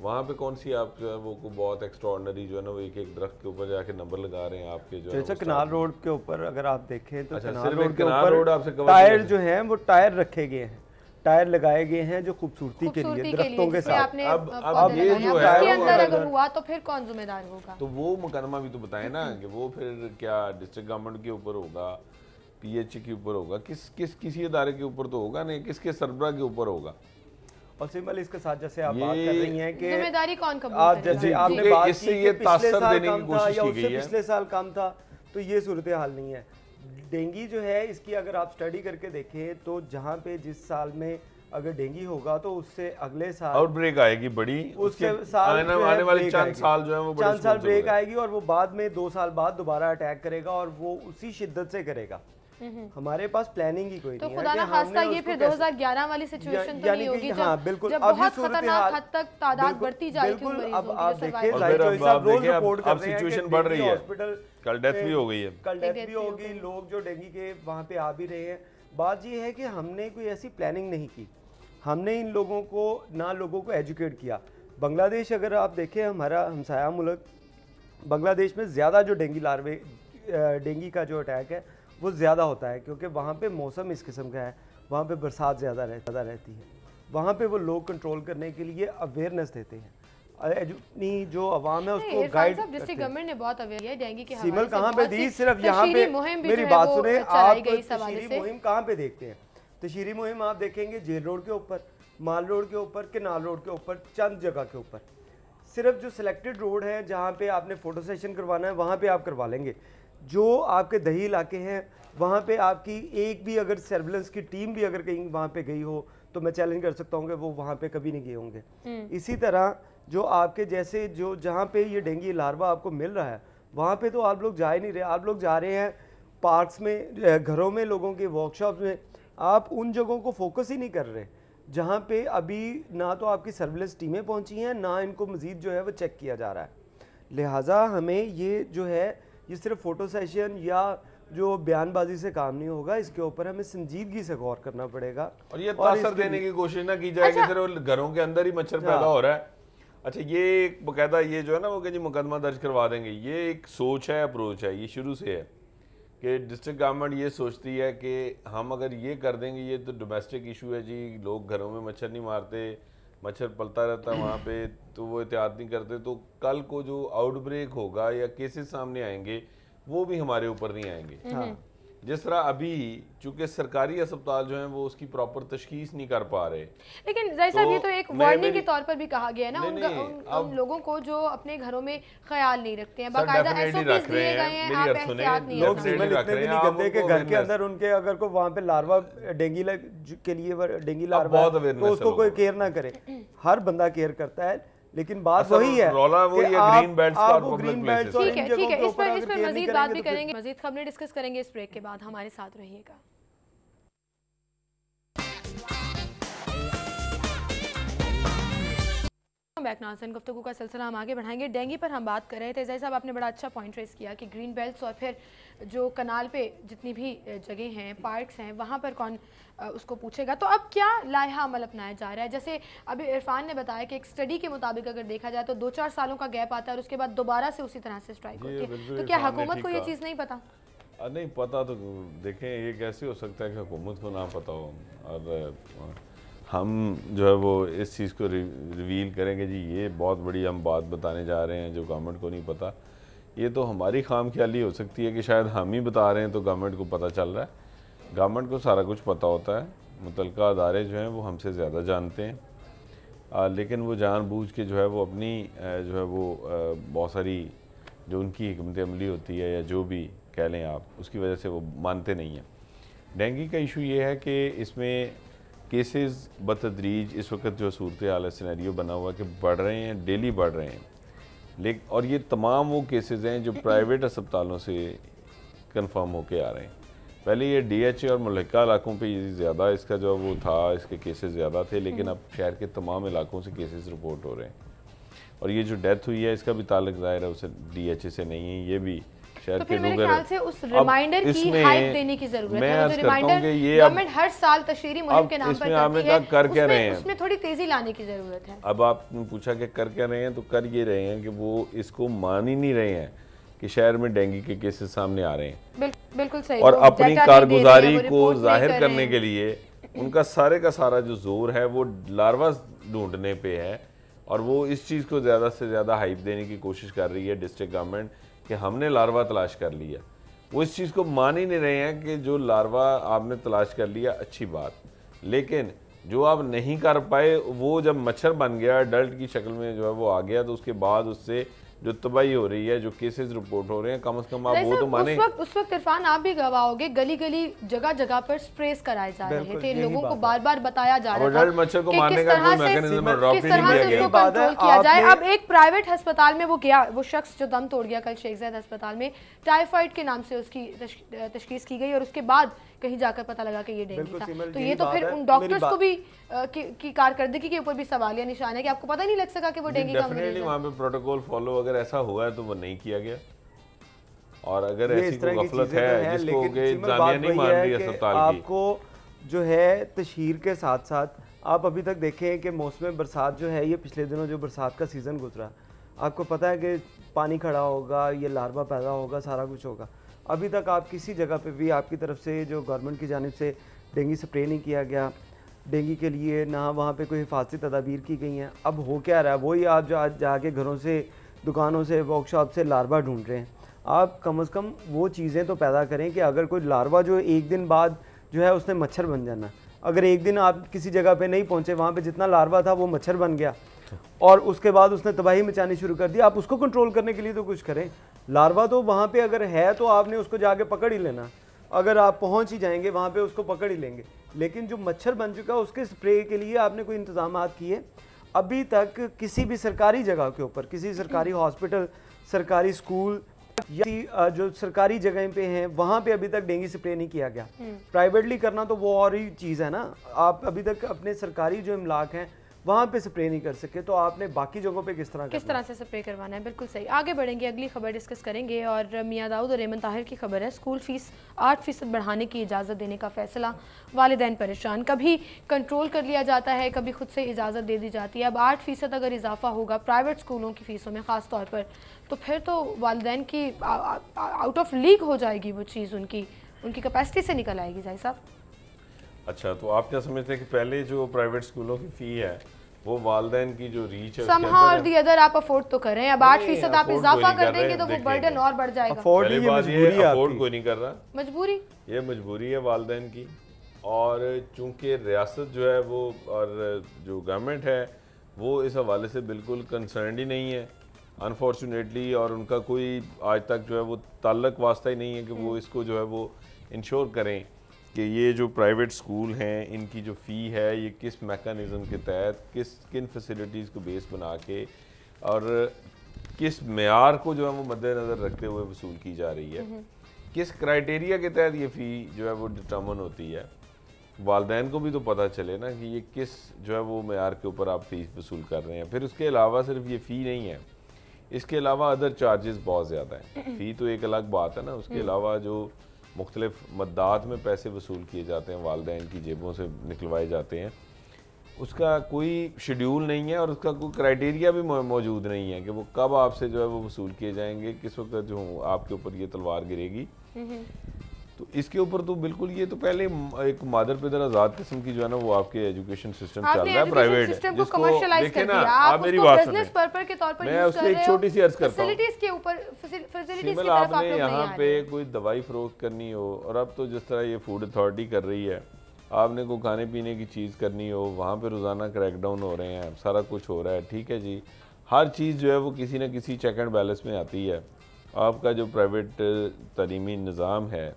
وہاں پہ کون سی آپ جو ہے وہ بہت ایکسٹراڈنری جو ہے نا وہ ایک ایک درخت کے اوپر جا کے نمبر لگا رہے ہیں آپ کے جو جیسے کنال روڈ کے اوپر اگر آپ دیکھیں تو کنال روڈ کے اوپر ٹائر جو ہیں وہ ٹائر رکھے گئے ہیں، ٹائر لگائے گئے ہیں جو خوبصورتی کے لیے درختوں کے ساتھ. اب یہ جو ہے اگر ہوا تو پھر کون ذمہ دار ہوگا؟ تو وہ مقدمہ بھی تو بتائیں نا کہ وہ پھر کیا ڈسٹرکٹ گورنمنٹ کے اوپر ہوگا، پی ایچ کے اوپر ہوگا، کسی ادارے کے اوپر تو ہوگا نہیں، کس کے سربراہ کے اوپر ہوگا. اور سمپل اس کے ساتھ جیسے آپ بات کر رہی ہیں کہ ذمہ داری کون قبول آپ جیسے آپ نے بات کی کہ پچھلے سال کم تھا یا اس سے پچھلے سال کم تھا، تو یہ صورتحال نہیں ہے. ڈینگی جو ہے اس کی اگر آپ سٹڈی کر کے دیکھیں تو جہاں پہ جس سال میں اگر ڈینگی ہوگا تو اس سے اگلے سال آؤٹ بریک آئے گی بڑی، اس کے سال آنے والے چند سال جو ہیں وہ چند سال بریک آئے گی اور وہ بعد میں 2 سال بعد دوبارہ اٹیک کرے گا اور وہ اسی شدت سے کرے گا. ہمارے پاس پلاننگ ہی کوئی نہیں ہے. تو خدا نہ خواستہ یہ پھر 2011 والی سچویشن تو نہیں ہوگی جب بہت خطرناک حد تک تعداد بڑھتی جائے گی مریضوں کی. اب آپ دیکھیں اب سچویشن بڑھ رہی ہے، کل ڈیتھ بھی ہو گئی ہے، کل ڈیتھ بھی ہوگی. لوگ جو ڈینگی کے وہاں پہ آ بھی رہے ہیں. بات یہ ہے کہ ہم نے کوئی ایسی پلاننگ نہیں کی، ہم نے ان لوگوں کو نہ لوگوں کو ایجوکیٹ کیا. بنگلہ دیش اگر آپ دیکھیں ہمارا ہمسایہ ملک بنگلہ دیش میں زیادہ جو ڈینگی کا جو اٹیک ہے وہ زیادہ ہوتا ہے کیونکہ وہاں پہ موسم اس قسم کا ہے، وہاں پہ برسات زیادہ رہتی ہے. وہاں پہ وہ لوگ کنٹرول کرنے کے لیے اویئرنیس دیتے ہیں، اپنی جو عوام ہے اس کو گائیڈ کرتے ہیں. ڈسٹرکٹ گورنمنٹ نے بہت اویئر کیا ڈینگی کے حوالے سے. کہاں پہ دی صرف یہاں پہ میری بات سنیں آپ، تشہیری مہم کہاں پہ دیکھتے ہیں؟ تشہیری مہم آپ دیکھیں گے جیل روڈ کے اوپر، مال روڈ کے اوپر، کنال روڈ کے اوپر، چند جگہ کے اوپر. صرف جو سلیکٹڈ روڈ ہے جہاں پہ آپ نے فوٹو سیشن کروانا ہے وہاں پہ آپ کروا لیں گے. جو آپ کے دیہی علاقے ہیں وہاں پہ آپ کی ایک بھی اگر سرویلنس کی ٹیم بھی اگر کہیں وہاں پہ گئی ہو تو میں چیلنج کر سکتا ہوں کہ وہ وہاں پہ کبھی نہیں گئے ہوں گے. اسی طرح جو آپ کے جیسے جو جہاں پہ یہ ڈینگی لاروا آپ کو مل رہا ہے وہاں پہ تو آپ لوگ جا ہی نہیں رہے. آپ لوگ جا رہے ہیں پارکس میں، گھروں میں، لوگوں کے ورک شاپس میں. آپ ان جگہوں کو فوکس ہی نہیں کر رہے جہاں پہ ابھی نہ تو آپ کی سرویلنس ٹیمیں پہنچی ہیں، نہ ان کو مزید جو ہے وہ چیک کیا جا رہا ہے. لہٰذا ہمیں یہ جو ہے یہ صرف فوٹو سیشن یا جو بیان بازی سے کام نہیں ہوگا، اس کے اوپر ہمیں سنجیدگی سے غور کرنا پڑے گا. اور یہ تاثر دینے کی کوشش نہ کی جائے کہ صرف گھروں کے اندر ہی مچھر پیدا ہو رہا ہے. اچھا یہ ایک باقاعدہ یہ جو ہے نا وہ کہ جی مقدمہ درج کروا دیں گے، یہ ایک سوچ ہے، اپروچ ہے، یہ شروع سے ہے کہ ڈسٹرکٹ گورنمنٹ یہ سوچتی ہے کہ ہم اگر یہ کر دیں گے، یہ تو ڈومیسٹک ایشو ہے جی، لوگ گھروں میں مچھر نہیں مارتے، مچھر پلتا رہتا ہے وہاں پہ تو وہ احتیاط نہیں کرتے، تو کل کو جو آؤٹ بریک ہوگا یا کیسز سامنے آئیں گے وہ بھی ہمارے اوپر نہیں آئیں گے. جس طرح ابھی چونکہ سرکاری اسپتال جو ہیں وہ اس کی پراپر تشخیص نہیں کر پا رہے. لیکن زاہد صاحب یہ تو ایک وارننگ کے طور پر بھی کہا گیا ہے نا ان لوگوں کو جو اپنے گھروں میں خیال نہیں رکھتے ہیں، باقاعدہ SOPs دیے گئے ہیں، آپ احتیاط نہیں لوگ اتنے بھی نہیں کرتے کہ گھر کے اندر ان کے اگر کوئی وہاں پہ لاروا ڈینگی کے لیے ڈینگی لاروا تو اس کو کوئی کیئر نہ کرے. ہر بندہ کیئر کرتا ہے، لیکن بات وہی ہے کہ آپ وہ گرین بیلٹس اور ان جگہوں کے اوپر اس پر مزید بات بھی کریں گے، مزید خبریں ڈسکس کریں گے اس بریک کے بعد. ہمارے ساتھ رہیے گا. بیک ناظرین، گفتگو کا سلسلہ ہم آگے بڑھائیں گے. ڈینگی پر ہم بات کر رہے تھے. زاہد صاحب آپ نے بڑا اچھا پوائنٹ ریز کیا کہ گرین بیلٹس اور پھر جو کنال پہ جتنی بھی جگہیں ہیں، پارکس ہیں، وہاں پر کون اس کو پوچھے گا. تو اب کیا لائحہ عمل اپنایا جا رہا ہے؟ جیسے ابھی عرفان نے بتایا کہ ایک اسٹڈی کے مطابق اگر دیکھا جائے تو 2-4 سالوں کا گیپ آتا ہے اور اس کے بعد دوبارہ سے اسی طرح سے اسٹرائک ہوتی ہے. تو کیا حکومت کو یہ چیز نہیں پتا؟ نہیں پتا. تو دیکھیں یہ کیسے ہو سکتا ہے کہ حکومت کو نہ پتا ہو اور ہم جو ہے وہ اس چیز کو ریویل کریں گے جی یہ بہت بڑی ہم بات بتانے جا رہے ہیں جو گورنمنٹ کو نہیں پتا. یہ تو ہماری خام خیالی ہو سکتی ہے کہ شاید ہم ہی بتا رہے ہیں تو گورنمنٹ کو پتہ چل رہا ہے. گورنمنٹ کو سارا کچھ پتہ ہوتا ہے، متعلقہ ادارے جو ہیں وہ ہم سے زیادہ جانتے ہیں، لیکن وہ جان بوجھ کے جو ہے وہ اپنی جو ہے وہ بہت ساری جو ان کی حکمت عملی ہوتی ہے یا جو بھی کہہ لیں آپ، اس کی وجہ سے وہ مانتے نہیں ہیں. ڈینگی کا ایشو یہ ہے کہ اس میں کیسز بتدریج اس وقت جو صورتحال ہے سینیریو بنا ہوا کہ بڑھ رہے ہیں، ڈیلی بڑھ رہے ہیں. اور یہ تمام وہ کیسز ہیں جو پرائیویٹ اسپتالوں سے کنفرم ہو کے آ رہے ہیں. پہلے یہ ڈی ایچ اے اور ملحقہ علاقوں پہ زیادہ اس کا جو وہ تھا، اس کے کیسز زیادہ تھے، لیکن اب شہر کے تمام علاقوں سے کیسز رپورٹ ہو رہے ہیں. اور یہ جو ڈیتھ ہوئی ہے اس کا بھی تعلق ظاہر ہے اسے ڈی ایچ اے سے نہیں ہے، یہ بھی شہر کے میرے خیال سے اس ریمائنڈر کی ہائپ دینے کی ضرورت ہے. جو ریمائنڈر گورنمنٹ ہر سال تشہیری مہم کے نام پر کرتی ہے اس میں تھوڑی تیزی لانے کی ضرورت ہے. اب آپ نے پوچھا کہ کر کیا رہے ہیں, تو کر یہ رہے ہیں کہ وہ اس کو مان ہی نہیں رہے ہیں کہ شہر میں ڈینگی کے کیسز سامنے آ رہے ہیں. بالکل صحیح. اور اپنی کارگزاری کو ظاہر کرنے کے لیے ان کا سارے کا سارا جو زور ہے وہ لاروا ڈھونڈنے پہ ہے, اور وہ اس چیز کو زیادہ سے زیادہ ہائپ دینے کی کوشش کر رہی ہے ڈسٹرکٹ گورنمنٹ کہ ہم نے لاروا تلاش کر لیا. وہ اس چیز کو مان ہی نہیں رہے ہیں کہ جو لاروا آپ نے تلاش کر لیا اچھی بات, لیکن جو آپ نہیں کر پائے وہ جب مچھر بن گیا اڈلٹ کی شکل میں جو ہے وہ آ گیا, تو اس کے بعد اس سے جو تباہی ہو رہی ہے, جو کیسز رپورٹ ہو رہے ہیں, کم از کم آپ وہ تو مانیں. اس وقت عرفان آپ بھی گواہ ہوگے, گلی گلی جگہ جگہ پر سپریز کرائے جا رہے تھے, لوگوں کو بار بار بتایا جا رہا تھا مچھر کو مارنے کا کوئی میکانزم کس طرح سے اس کو کنٹرول کیا جائے. اب ایک پرائیویٹ ہسپتال میں وہ گیا, وہ شخص جو دم توڑ گیا کل شیخ زاید ہسپتال میں, ٹائیفائڈ کے نام سے اس کی تشخیص کی گئی, اور اس کے بعد کہیں جا کر پتہ لگا کہ یہ ڈینگی تھا. تو یہ تو پھر ان ڈاکٹرز کو بھی کی کارکردگی کے اوپر بھی سوالیہ نشان ہے کہ آپ کو پتہ نہیں لگ سکا کہ وہ ڈینگی کا مریض ہے. وہاں پہ پروٹوکول فالو اگر ایسا ہوا ہے تو وہ نہیں کیا گیا, اور اگر ایسی کوئی غفلت ہے جس کو کہ انتظامیہ نہیں مان رہی اسپتال کی. آپ کو جو ہے تشہیر کے ساتھ ساتھ آپ ابھی تک دیکھیں کہ موسم برسات جو ہے, یہ پچھلے دنوں جو برسات کا سیزن گزرا, آپ کو پتہ ہے کہ پانی کھڑا ہوگا, یہ لاروا پیدا ہوگا, سارا کچھ ہوگا. ابھی تک آپ کسی جگہ پہ بھی آپ کی طرف سے جو گورنمنٹ کی جانب سے ڈینگی سپرے نہیں کیا گیا, ڈینگی کے لیے نہ وہاں پہ کوئی حفاظتی تدابیر کی گئی ہیں. اب ہو کیا رہا ہے, وہی آپ جو آج جا کے گھروں سے, دکانوں سے, ورک شاپ سے لاروا ڈھونڈ رہے ہیں. آپ کم از کم وہ چیزیں تو پیدا کریں کہ اگر کوئی لاروا جو ایک دن بعد جو ہے اس نے مچھر بن جانا, اگر ایک دن آپ کسی جگہ پہ نہیں پہنچے, وہاں پہ جتنا لاروا تھا وہ مچھر بن گیا, اور اس کے بعد اس نے تباہی مچانی شروع کر دی. آپ اس کو کنٹرول کرنے کے لیے تو کچھ کریں. لاروا تو وہاں پہ اگر ہے تو آپ نے اس کو جا کے پکڑ ہی لینا, اگر آپ پہنچ ہی جائیں گے وہاں پہ اس کو پکڑ ہی لیں گے. لیکن جو مچھر بن چکا اس کے سپرے کے لیے آپ نے کوئی انتظامات کیے؟ ابھی تک کسی بھی سرکاری جگہ کے اوپر, کسی سرکاری ہاسپٹل, سرکاری اسکول یا جو سرکاری جگہیں پہ ہیں وہاں پہ ابھی تک ڈینگی سپرے نہیں کیا گیا. پرائیویٹلی کرنا تو وہ اور ہی چیز ہے نا. آپ ابھی تک اپنے سرکاری جو املاک ہیں وہاں پہ سپرے نہیں کر سکے, تو آپ نے باقی جگہوں پہ کس طرح سے سپرے کروانا ہے. بالکل صحیح. آگے بڑھیں گے, اگلی خبر ڈسکس کریں گے, اور میاں داؤد اور ایمن طاہر کی خبر ہے. اسکول فیس 8% بڑھانے کی اجازت دینے کا فیصلہ, والدین پریشان. کبھی کنٹرول کر لیا جاتا ہے, کبھی خود سے اجازت دے دی جاتی ہے. اب 8% اگر اضافہ ہوگا پرائیویٹ اسکولوں کی فیسوں میں خاص طور پر, تو پھر تو والدین کی آؤٹ آف لیگ ہو جائے گی وہ چیز, ان کی کیپیسٹی سے نکل آئے گی. ظاہر صاحب اچھا, تو آپ کیا سمجھتے ہیں کہ پہلے جو پرائیویٹ اسکولوں کی فی ہے وہ والدین کی جو ریچ ہے somehow or the other آپ افورڈ تو کریں. اب 8% آپ اضافہ کر دیں گے تو وہ برڈن اور بڑھ جائے گا. پہلی بات یہ افورڈ کوئی نہیں کر رہا, مجبوری, یہ مجبوری ہے والدین کی. اور چونکہ ریاست جو ہے وہ اور جو گورنمنٹ ہے وہ اس حوالے سے بالکل کنسرنڈ ہی نہیں ہے انفارچونیٹلی, اور ان کا کوئی آج تک جو ہے وہ تعلق واسطہ ہی نہیں ہے کہ وہ اس کو جو ہے وہ انشور کریں کہ یہ جو پرائیویٹ سکول ہیں ان کی جو فی ہے یہ کس میکانزم کے تحت, کن فیسلٹیز کو بیس بنا کے اور کس معیار کو جو ہے وہ مد نظر رکھتے ہوئے وصول کی جا رہی ہے, کس کرائیٹیریا کے تحت یہ فی جو ہے وہ ڈٹرمن ہوتی ہے. والدین کو بھی تو پتہ چلے نا کہ یہ کس جو ہے وہ معیار کے اوپر آپ فیس وصول کر رہے ہیں. پھر اس کے علاوہ صرف یہ فی نہیں ہے, اس کے علاوہ ادر چارجز بہت زیادہ ہیں. فی تو ایک الگ بات ہے نا, اس کے علاوہ جو مختلف مدات میں پیسے وصول کیے جاتے ہیں, والدین کی جیبوں سے نکلوائے جاتے ہیں, اس کا کوئی شیڈیول نہیں ہے اور اس کا کوئی کرائیٹیریا بھی موجود نہیں ہے کہ وہ کب آپ سے جو ہے وہ وصول کیے جائیں گے, کس وقت جو آپ کے اوپر یہ تلوار گرے گی. تو اس کے اوپر تو بالکل یہ تو پہلے ایک مادر پدر آزاد قسم کی جو ہے نا وہ آپ کے ایجوکیشن سسٹم چل رہا ہے پرائیویٹ, جس کو دیکھیں نا آپ میری بات سنیں, میں اس لیے ایک چھوٹی سی عرض کرتا ہوں. سیمل آپ نے یہاں پہ کوئی دوائی فروخت کرنی ہو, اور اب تو جس طرح یہ فوڈ اتھارٹی کر رہی ہے, آپ نے کوئی کھانے پینے کی چیز کرنی ہو, وہاں پہ روزانہ کریک ڈاؤن ہو رہے ہیں, سارا کچھ ہو رہا ہے, ٹھیک ہے جی. ہر چیز جو ہے وہ کسی نہ کسی چیک اینڈ بیلنس میں آتی ہے. آپ کا جو پرائیویٹ تعلیمی نظام ہے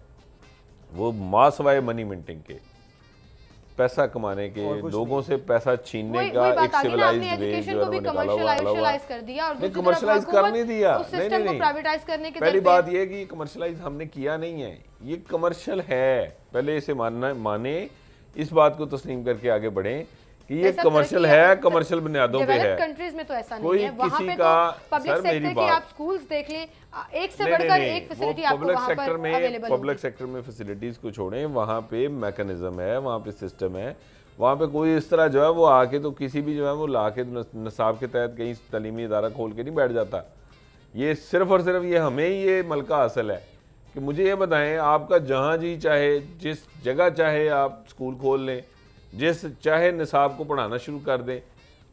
وہ ماں سوائے منی منٹنگ کے, پیسہ کمانے کے, لوگوں سے پیسہ چھیننے کا ایک سیولائزڈ وے جو ہے وہ نکالا ہوا ہے. کمرشلائز کر نہیں دیا, نہیں, پہلی بات یہ کہ کمرشلائز ہم نے کیا نہیں ہے, یہ کمرشل ہے. پہلے اسے مانیں, اس بات کو تسلیم کر کے آگے بڑھیں کہ یہ کمرشل ہے, کمرشل بنیادوں پہ ہے. کنٹریز میں تو ایسا نہیں ہے, وہاں پہ تو پبلک سیکٹر کی آپ سکولز دیکھ لیں, ایک سے بڑھ کر ایک فیسلٹی آپ کو وہاں پر اویلیبل ہوگی. پبلک سیکٹر میں فیسلٹیز کو چھوڑیں, وہاں پہ میکنزم ہے, وہاں پہ سسٹم ہے, وہاں پہ کوئی اس طرح جو ہے وہ آ کے تو کسی بھی جو ہے وہ لا کے نصاب کے تحت کہیں تعلیمی ادارہ کھول کے نہیں بیٹھ جاتا. یہ صرف اور صرف یہ ہمیں یہ ملکہ حاصل ہے کہ مجھے یہ بتائیں, آپ کا جہاں جی چاہے جس جگہ چاہے آپ سکول کھول لیں, جس چاہے نصاب کو پڑھانا شروع کر دیں.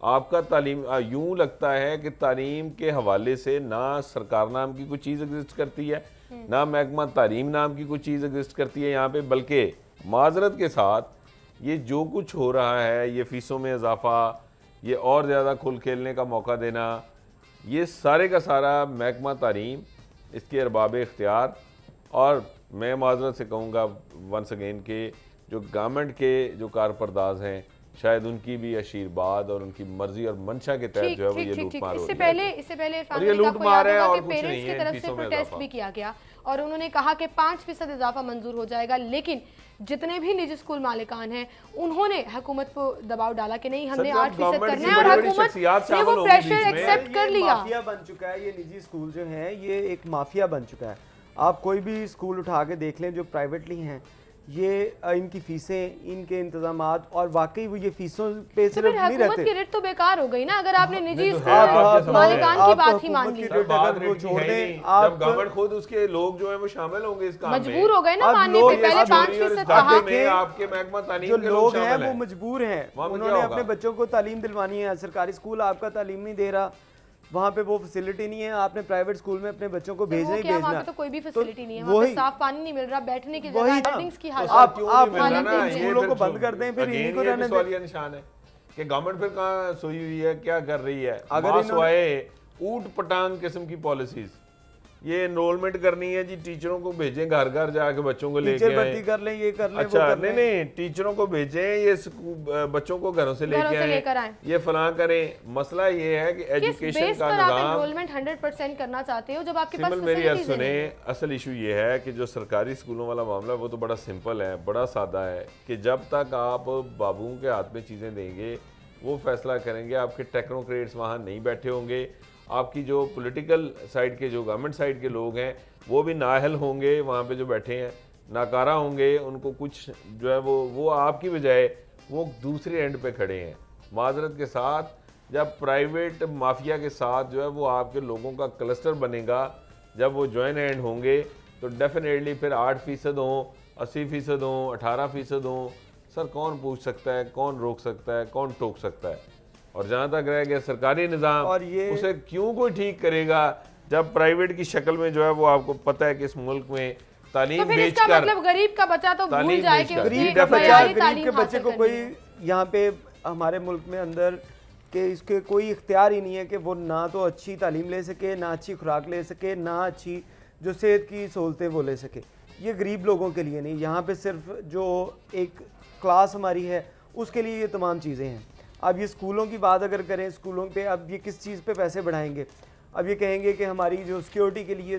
آپ کا تعلیم یوں لگتا ہے کہ تعلیم کے حوالے سے نہ سرکار نام کی کوئی چیز ایگزسٹ کرتی ہے, نہ محکمہ تعلیم نام کی کوئی چیز ایگزسٹ کرتی ہے یہاں پہ, بلکہ معذرت کے ساتھ یہ جو کچھ ہو رہا ہے, یہ فیسوں میں اضافہ, یہ اور زیادہ کھل کھیلنے کا موقع دینا, یہ سارے کا سارا محکمہ تعلیم, اس کے ارباب اختیار, اور میں معذرت سے کہوں گا ونس اگین کہ جو گورنمنٹ کے جو کارپرداز ہیں شاید ان کی بھی اشیرباد اور ان کی مرضی اور منشا کے تحت جو ہے وہ یہ لوٹ مار ہو رہی ہے. اس سے پہلے یہ لوٹ مار ہے اور کچھ نہیں ہے. پیرنٹس کی طرف سے پروٹیسٹ بھی کیا گیا اور انہوں نے کہا کہ 5% اضافہ منظور ہو جائے گا, لیکن جتنے بھی نجی اسکول مالکان ہیں انہوں نے حکومت کو دباؤ ڈالا کہ نہیں ہم نے 8% کرنا ہے, اور حکومت نے وہ پریشر ایکسیپٹ کر لیا. مافیا بن چکا ہے یہ نجی اسکول جو ہیں, یہ ایک مافیا بن چکا ہے. آپ کوئی بھی اسکول اٹھا کے دیکھ لیں جو پرائیویٹلی ہیں, یہ ان کی فیسیں, ان کے انتظامات, اور واقعی وہ یہ فیسوں پہ صرف نہیں رہتے. حکومت کی ریٹ تو بیکار ہو گئی نا اگر آپ نے نجی اسکول مالکان کی بات ہی مان لی. جب گورنمنٹ خود اس کے لوگ جو ہیں وہ شامل ہوں گے اس کام میں, مجبور ہو گئے نا ماننے پہ. پہلے 5% کہا کہ آپ کے محکمہ تعلیم جو لوگ ہیں وہ مجبور ہیں, انہوں نے اپنے بچوں کو تعلیم دلوانی ہے. سرکاری اسکول آپ کا تعلیم نہیں دے رہا, وہاں پہ وہ فیسلٹی نہیں ہے, آپ نے پرائیویٹ اسکول میں اپنے بچوں کو بھیجنا ہی بھیجنا. وہاں پہ تو کوئی بھی فیسلٹی نہیں ہے, وہاں پہ صاف پانی نہیں مل رہا, بیٹھنے کی جگہ, اٹینڈنگز کی حالت. آپ اسکولوں کو بند کر دیں, پھر انہیں کو رہنے دیں. سوالیہ نشان ہے کہ گورنمنٹ پھر کہاں سوئی ہوئی ہے, کیا کر رہی ہے. اگر سوائے اوٹ پٹانگ قسم کی پالیسیز, یہ انرولمنٹ کرنی ہے جی, ٹیچروں کو بھیجیں گھر گھر جا کے بچوں کو لے کے بھرتی کر لیں, یہ کر لیں, اچھا نہیں ٹیچروں کو بھیجیں, یہ بچوں کو گھروں سے لے کے آئیں, یہ فلاں کریں. مسئلہ یہ ہے کہ ایجوکیشن کا نظام 100% کرنا چاتے ہو جب آپ کے پاس میری عرض سنیں. اصل ایشو یہ ہے کہ جو سرکاری اسکولوں والا معاملہ وہ تو بڑا سمپل ہے, بڑا سادہ ہے, کہ جب تک آپ بابوں کے ہاتھ میں چیزیں دیں گے وہ فیصلہ کریں گے. آپ کے ٹیکنوکریٹس وہاں نہیں بیٹھے ہوں گے, آپ کی جو پولیٹیکل سائیڈ کے جو گورنمنٹ سائیڈ کے لوگ ہیں وہ بھی نااہل ہوں گے, وہاں پہ جو بیٹھے ہیں ناکارہ ہوں گے, ان کو کچھ جو ہے وہ آپ کی بجائے وہ دوسرے اینڈ پہ کھڑے ہیں. معذرت کے ساتھ جب پرائیویٹ مافیا کے ساتھ جو ہے وہ آپ کے لوگوں کا کلسٹر بنے گا, جب وہ جوائن ہینڈ ہوں گے تو ڈیفینیٹلی پھر 8% ہوں, 80% ہوں, 18% ہوں, سر کون پوچھ سکتا ہے, کون روک سکتا ہے, کون ٹوک سکتا ہے. اور جہاں تک رہ گیا سرکاری نظام, اسے کیوں کوئی ٹھیک کرے گا جب پرائیویٹ کی شکل میں جو ہے وہ آپ کو پتہ ہے کہ اس ملک میں تعلیم بیچ کر, مطلب غریب کا بچہ تو بھول جائے کہ غریب کے بچے کو کوئی یہاں پہ ہمارے ملک میں اندر کہ اس کے کوئی اختیار ہی نہیں ہے کہ وہ نہ تو اچھی تعلیم لے سکے, نہ اچھی خوراک لے سکے, نہ اچھی جو صحت کی سہولتیں وہ لے سکے. یہ غریب لوگوں کے لیے نہیں, یہاں پہ صرف جو ایک کلاس ہماری ہے اس کے لیے یہ تمام چیزیں ہیں. اب یہ اسکولوں کی بات اگر کریں, اسکولوں پہ اب یہ کس چیز پہ پیسے بڑھائیں گے؟ اب یہ کہیں گے کہ ہماری جو سیکیورٹی کے لیے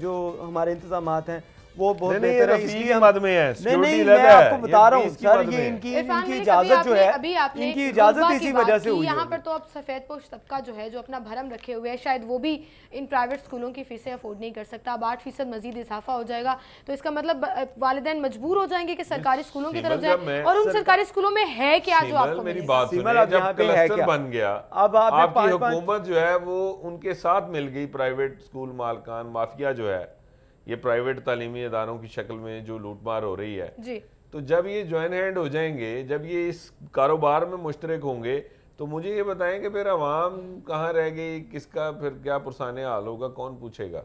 جو ہمارے انتظامات ہیں وہ بہت بہتر ہے, اس لیے نہیں میں آپ کو بتا رہا ہوں سر, یہ ان کی اجازت جو ہے, ان کی اجازت اسی وجہ سے ہوئی ہے. یہاں پر تو اب سفید پوش طبقہ جو ہے جو اپنا بھرم رکھے ہوئے ہے, شاید وہ بھی ان پرائیویٹ اسکولوں کی فیسیں افورڈ نہیں کر سکتا. اب 8% مزید اضافہ ہو جائے گا تو اس کا مطلب والدین مجبور ہو جائیں گے کہ سرکاری اسکولوں کی طرف جائیں, اور ان سرکاری اسکولوں میں ہے کیا جو آپ کو میری بات سنیں, جب کلسٹر بن گیا اب آپ کی حکومت جو ہے وہ ان کے ساتھ مل گئی, پرائیویٹ اسکول مالکان مافیا جو ہے یہ پرائیویٹ تعلیمی اداروں کی شکل میں جو لوٹ مار ہو رہی ہے جی, تو جب یہ جوائن ہینڈ ہو جائیں گے, جب یہ اس کاروبار میں مشترک ہوں گے, تو مجھے یہ بتائیں کہ پھر عوام کہاں رہ گئی, کس کا پھر کیا پرسانِ حال ہوگا, کون پوچھے گا.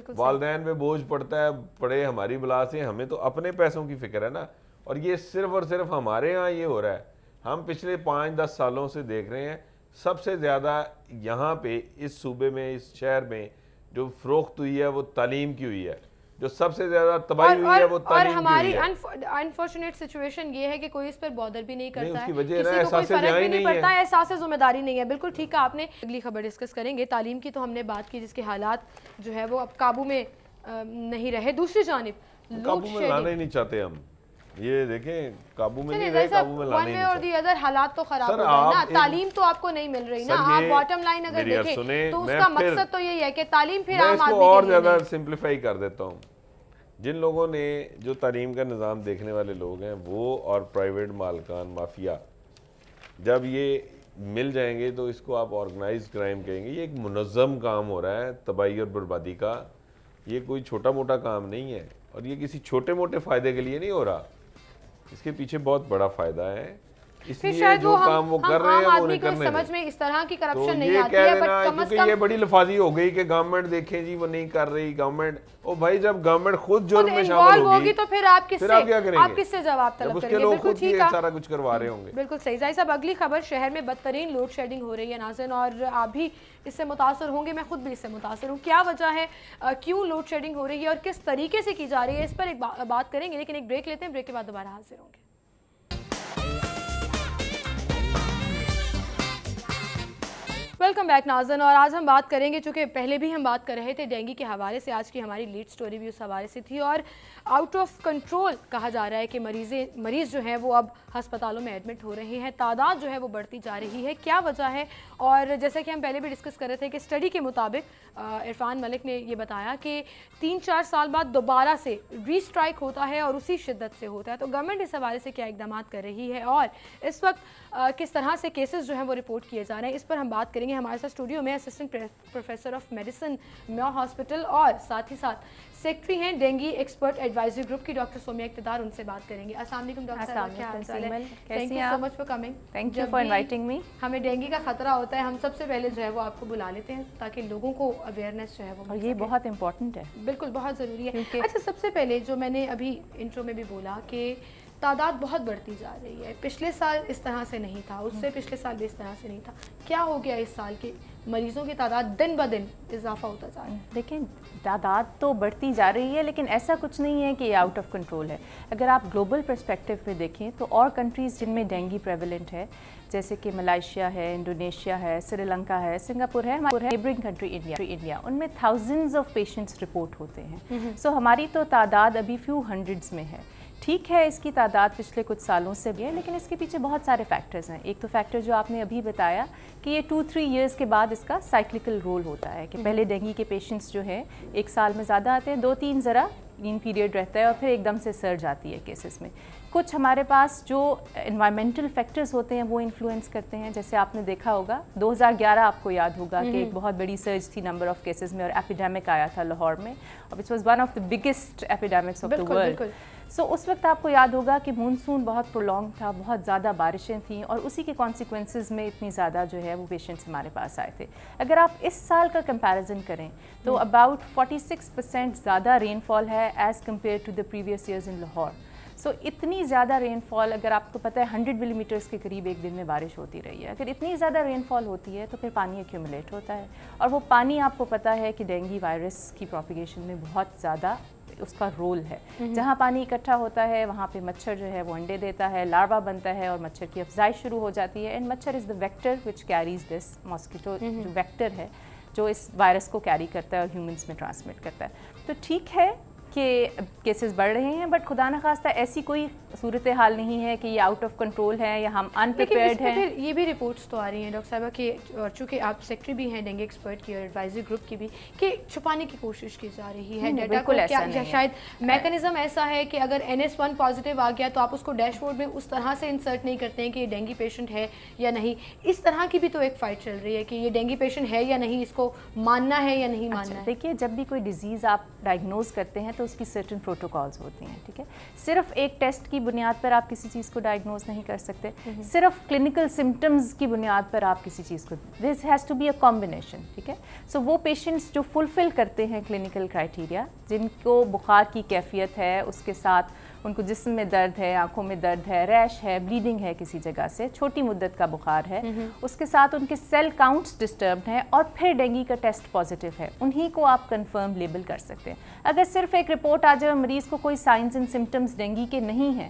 والدین پہ بوجھ پڑتا ہے, پڑے ہماری بلا سے, ہمیں تو اپنے پیسوں کی فکر ہے نا. اور یہ صرف اور صرف ہمارے ہاں یہ ہو رہا ہے. ہم پچھلے 5-10 سالوں سے دیکھ رہے ہیں سب سے زیادہ یہاں پہ اس صوبے میں, اس شہر میں جو فروخت ہوئی ہے وہ تعلیم کی ہوئی ہے, جو سب سے زیادہ تباہی ہوئی ہے وہ تعلیم کی ہوئی ہے. اور ہماری انفارچونیٹ سچویشن یہ ہے کہ کوئی اس پر بادر بھی نہیں کرتا ہے, اس کی وجہ کسی کو کوئی فرق بھی نہیں پڑتا ہے, احساس ذمہ داری نہیں ہے. بالکل ٹھیک ہے آپ نے. اگلی خبر ڈسکس کریں گے تعلیم کی, تو ہم نے بات کی جس کے حالات جو ہے وہ اب قابو میں نہیں رہے. دوسری جانب قابو میں لانا ہی نہیں چاہتے ہم, یہ دیکھیں قابو میں نہیں رہے, قابو میں لانے نہیں اور ادھر حالات تو خراب ہو رہے ہیں نا, تعلیم تو آپ کو نہیں مل رہی نا. آپ باٹم لائن اگر دیکھیں تو اس کا مقصد تو یہی ہے کہ تعلیم پھر عام آدمی اور زیادہ سمپلیفائی کر دیتا ہوں. جن لوگوں نے جو تعلیم کا نظام دیکھنے والے لوگ ہیں وہ اور پرائیویٹ مالکان مافیا, جب یہ مل جائیں گے تو اس کو آپ آرگنائز کرائم کہیں گے. یہ ایک منظم کام ہو رہا ہے تباہی اور بربادی کا, یہ کوئی چھوٹا موٹا کام نہیں ہے, اور یہ کسی چھوٹے موٹے فائدے کے لیے نہیں ہو رہا, اس کے پیچھے بہت بڑا فائدہ ہے. اس لیے جو کام وہ کر رہے ہیں وہ انہیں کرنے دیں. سمجھ میں اس طرح کی کرپشن نہیں یہ آتی کہہ ہے, دینا کیونکہ یہ بڑی لفاظی ہو گئی کہ گورنمنٹ دیکھیں جی وہ نہیں کر رہی گورنمنٹ. او بھائی جب گورنمنٹ خود جرم میں شامل ہوگی تو پھر آپ کیا کریں گے, آپ کس سے جواب طلب کریں گے؟ بالکل ٹھیک ہے, سارا کچھ کروا رہے ہوں گے. بالکل صحیح. ظاہر صاحب اگلی خبر, شہر میں بدترین لوڈ شیڈنگ ہو رہی ہے ناظرین, اور آپ بھی اس سے متاثر ہوں گے, میں خود بھی اس سے متاثر ہوں. کیا وجہ ہے, کیوں لوڈ شیڈنگ ہو رہی ہے اور کس طریقے سے کی جا رہی ہے, اس پر ایک بات کریں گے, لیکن ایک بریک لیتے ہیں, بریک کے بعد دوبارہ حاضر ہوں گے. ویلکم بیک ناظرین, اور آج ہم بات کریں گے, چونکہ پہلے بھی ہم بات کر رہے تھے ڈینگی کے حوالے سے, آج کی ہماری لیڈ سٹوری بھی اس حوالے سے تھی, اور آؤٹ آف کنٹرول کہا جا رہا ہے کہ مریض جو ہیں وہ اب ہسپتالوں میں ایڈمٹ ہو رہے ہیں, تعداد جو ہے وہ بڑھتی جا رہی ہے. کیا وجہ ہے؟ اور جیسا کہ ہم پہلے بھی ڈسکس کر رہے تھے کہ اسٹڈی کے مطابق عرفان ملک نے یہ بتایا کہ 3-4 سال بعد دوبارہ سے ری اسٹرائک ہوتا ہے اور اسی شدت سے ہوتا ہے. تو گورنمنٹ اس حوالے سے کیا اقدامات کر رہی ہے اور اس وقت کس طرح سے کیسز جو ہیں وہ رپورٹ کیے جا رہے ہیں, اس پر ہم بات کریں گے. ہمارے ساتھ اسٹوڈیو میں assistant professor of medicine mu hospital اور ساتھ ہی ساتھ سیکٹری ہیں ڈینگی ایکسپرٹ ایڈوائزری گروپ کی ڈاکٹر سومیا اقتدار, ان سے بات کریں گے. السلام علیکم ڈاکٹر صاحب, کیا حال چال ہے؟ Thank you so much for coming. Thank you for inviting me. ہمیں ڈینگی کا خطرہ ہوتا ہے, ہم سب سے پہلے جو ہے وہ آپ کو بلا لیتے ہیں تاکہ لوگوں کو اویئرنیس جو ہے وہ, اور یہ بہت امپورٹنٹ ہے. بالکل بہت ضروری ہے. اچھا, سب سے پہلے جو میں نے ابھی انٹرو میں بھی بولا کہ تعداد بہت بڑھتی جا رہی ہے, پچھلے سال اس طرح سے نہیں تھا, اس سے پچھلے سال بھی اس طرح سے نہیں تھا, کیا ہو گیا اس سال کے مریضوں کی تعداد دن بہ دن اضافہ ہوتا جا رہا ہے؟ دیکھیں تعداد تو بڑھتی جا رہی ہے, لیکن ایسا کچھ نہیں ہے کہ یہ آؤٹ آف کنٹرول ہے. اگر آپ گلوبل پرسپیکٹیو پہ دیکھیں تو اور کنٹریز جن میں ڈینگی پریویلنٹ ہے, جیسے کہ ملائیشیا ہے, انڈونیشیا ہے, سری لنکا ہے, سنگاپور ہے, ہمارے نیبرنگ کنٹری انڈیا, ان میں تھاؤزنڈز آف پیشنٹس رپورٹ ہوتے ہیں. سو ہماری تو تعداد ابھی فیو ہنڈریڈز میں ہے. ٹھیک ہے, اس کی تعداد پچھلے کچھ سالوں سے بھی ہے, لیکن اس کے پیچھے بہت سارے فیکٹرز ہیں. ایک تو فیکٹر جو آپ نے ابھی بتایا کہ یہ 2-3 ایئرز کے بعد اس کا سائیکلیکل رول ہوتا ہے, کہ پہلے ڈینگی کے پیشنٹس جو ہیں 1 سال میں زیادہ آتے ہیں, 2-3 ذرا لین پیریڈ رہتا ہے اور پھر ایک دم سے سرج آتی ہے کیسز میں. کچھ ہمارے پاس جو انوائرمنٹل فیکٹرز ہوتے ہیں وہ انفلوئنس کرتے ہیں. جیسے آپ نے دیکھا ہوگا 2011 آپ کو یاد ہوگا کہ ایک بہت بڑی سرج تھی نمبر آف کیسز میں, اور ایپیڈیمک آیا تھا لاہور میں, which was one of the biggest epidemics of the world. So اس وقت آپ کو یاد ہوگا کہ مونسون بہت پرولونگ تھا, بہت زیادہ بارشیں تھیں, اور اسی کے کانسیکوینسز میں اتنی زیادہ جو ہے وہ پیشنٹس ہمارے پاس آئے تھے. اگر آپ اس سال کا کمپیریزن کریں تو اباؤٹ 46% زیادہ رین فال ہے as compared to the previous years in Lahore. So اتنی زیادہ رین فال, اگر آپ کو پتہ ہے 100 ملی میٹرز کے قریب ایک دن میں بارش ہوتی رہی ہے, اگر اتنی زیادہ رین فال ہوتی ہے تو پھر پانی ایکیومولیٹ ہوتا ہے, اور وہ پانی آپ کو پتہ ہے کہ ڈینگی وائرس کی پروپیگیشن میں بہت زیادہ اس کا رول ہے. جہاں پانی اکٹھا ہوتا ہے وہاں پہ مچھر جو ہے وہ انڈے دیتا ہے, لاروا بنتا ہے, اور مچھر کی افزائش شروع ہو جاتی ہے. اینڈ مچھر is the vector which carries this mosquito, جو ویکٹر ہے جو اس وائرس کو کیری کرتا ہے اور ہیومنس میں ٹرانسمٹ کرتا ہے. تو ٹھیک ہے کہ کیسز بڑھ رہے ہیں, بٹ خدا نخواستہ ایسی کوئی صورتحال نہیں ہے کہ یہ آؤٹ آف کنٹرول ہے یا ہم انپریپیئرڈ ہیں. پھر یہ بھی رپورٹس تو آ رہی ہیں ڈاکٹر صاحبہ کہ چونکہ آپ سیکٹری بھی ہیں ڈینگی ایکسپرٹ کی اور ایڈوائزری گروپ کی بھی, کہ چھپانے کی کوشش کی جا رہی ہے ڈیٹا کو. کیا شاید میکانزم ایسا ہے کہ اگر NS1 پازیٹیو آ گیا تو آپ اس کو ڈیش بورڈ میں اس طرح سے انسرٹ نہیں کرتے ہیں کہ یہ ڈینگی پیشنٹ ہے یا نہیں. اس طرح کی بھی تو ایک فائٹ چل رہی ہے کہ یہ ڈینگی پیشنٹ ہے یا نہیں, اس کو ماننا ہے یا نہیں ماننا ہے. دیکھیے جب بھی کوئی ڈیزیز آپ ڈائگنوز کرتے ہیں تو اس کی سرٹن پروٹوکالز ہوتی ہیں. ٹھیک ہے, صرف ایک ٹیسٹ کی بنیاد پر آپ کسی چیز کو ڈائگنوز نہیں کر سکتے, صرف کلینکل سمٹمز کی بنیاد پر آپ کسی چیز کو, this has to be a combination. ٹھیک ہے, سو وہ پیشنٹس جو فلفل کرتے ہیں کلینکل کرائٹیریا, جن کو بخار کی کیفیت ہے, اس کے ساتھ ان کو جسم میں درد ہے, آنکھوں میں درد ہے, ریش ہے, بلیڈنگ ہے کسی جگہ سے, چھوٹی مدت کا بخار ہے, اس کے ساتھ ان کے سیل کاؤنٹس ڈسٹربڈ ہیں, اور پھر ڈینگی کا ٹیسٹ پازیٹیو ہے, انہی کو آپ کنفرم لیبل کر سکتے ہیں. اگر صرف ایک رپورٹ آ جائے مریض کو کوئی سائنز اینڈ سمٹمز ڈینگی کے نہیں ہیں,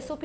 SOP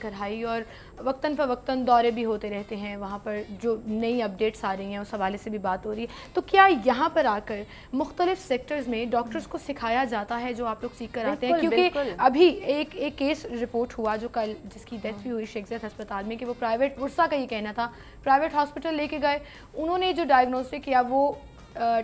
کر آئی اور وقتاً فوقتاً دورے بھی ہوتے رہتے ہیں وہاں پر, جو نئی اپڈیٹس آ رہی ہیں اس حوالے سے بھی بات ہو رہی ہے. تو کیا یہاں پر آ کر مختلف سیکٹرز میں ڈاکٹرز کو سکھایا جاتا ہے جو آپ لوگ سیکھ کر آتے ہیں؟ کیونکہ ابھی ایک کیس رپورٹ ہوا جو کل جس کی ڈیتھ بھی ہوئی شیخ زاید ہسپتال میں, کہ وہ پرائیویٹ ورثہ کا یہ کہنا تھا, پرائیویٹ ہاسپٹل لے کے گئے, انہوں نے جو ڈائگنوسٹک کیا وہ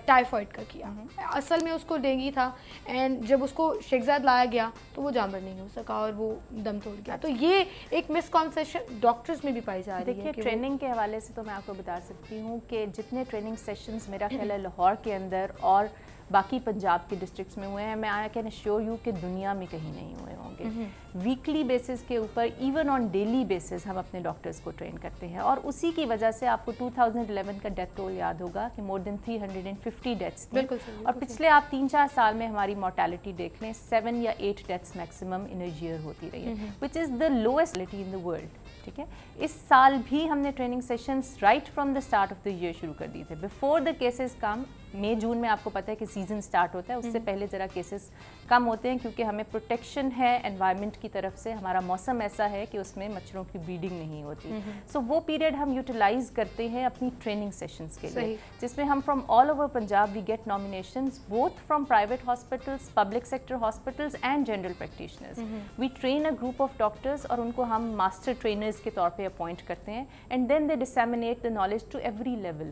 ٹائیفائڈ کا کیا, اصل میں اس کو ڈینگی تھا, اینڈ جب اس کو شیخ زاید لایا گیا تو وہ جانبر نہیں ہو سکا اور وہ دم توڑ گیا. تو یہ ایک مسکنسیپشن ڈاکٹرز میں بھی پائی جا رہی ہے. دیکھیے ٹریننگ کے حوالے سے تو میں آپ کو بتا سکتی ہوں کہ جتنے ٹریننگ سیشنز میرا خیال ہے لاہور کے اندر اور باقی پنجاب کے ڈسٹرکٹس میں ہوئے ہیں, میں آئی کین ایشور یو کہ دنیا میں کہیں نہیں ہوئے ہوں گے. ویکلی بیسس کے اوپر, ایون آن ڈیلی بیسس ہم اپنے ڈاکٹرز کو ٹرین کرتے ہیں, اور اسی کی وجہ سے آپ کو 2011 کا ڈیتھ رول یاد ہوگا کہ مور دین 350 ڈیتھس تھیں, اور پچھلے آپ 3-4 سال میں ہماری مورٹیلٹی دیکھ لیں 7 یا 8 deaths maximum in a year ہوتی رہی ہے, وچ از the lowest لیٹی in the world. ٹھیک ہے, اس سال بھی ہم نے training sessions right from the start of the year شروع کر دیے تھے. بیفور دا کیسز کم, مئی جون میں آپ کو پتہ ہے کہ سیزن سٹارٹ ہوتا ہے, اس سے پہلے ذرا کیسز کم ہوتے ہیں کیونکہ ہمیں پروٹیکشن ہے انوائرمنٹ کی طرف سے, ہمارا موسم ایسا ہے کہ اس میں مچھروں کی بریڈنگ نہیں ہوتی. سو وہ پیریڈ ہم یوٹیلائز کرتے ہیں اپنی ٹریننگ سیشنز کے لیے, جس میں ہم from all over Punjab we get nominations both from private hospitals, public sector hospitals and general practitioners. We train a group of doctors اور ان کو ہم ماسٹر ٹرینرز کے طور پہ اپوائنٹ کرتے ہیں, and then they disseminate the knowledge to every level.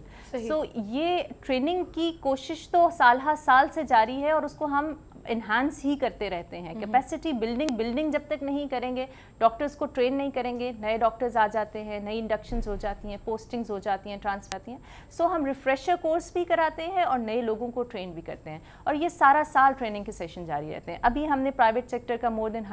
So یہ ٹریننگ کی کوشش تو سال ہر سال سے جاری ہے اور اس کو ہم انہانس ہی کرتے رہتے ہیں. کیپیسٹی بلڈنگ جب تک نہیں کریں گے, ڈاکٹرز کو ٹرین نہیں کریں گے, نئے ڈاکٹرز آ جاتے ہیں, نئی انڈکشنز ہو جاتی ہیں, پوسٹنگز ہو جاتی ہیں, ٹرانسفر آتی ہیں. سو ہم ریفریشر کورس بھی کراتے ہیں اور نئے لوگوں کو ٹرین بھی کرتے ہیں, اور یہ سارا سال ٹریننگ کے سیشن جاری رہتے ہیں. ابھی ہم نے پرائیویٹ سیکٹر کا مور دین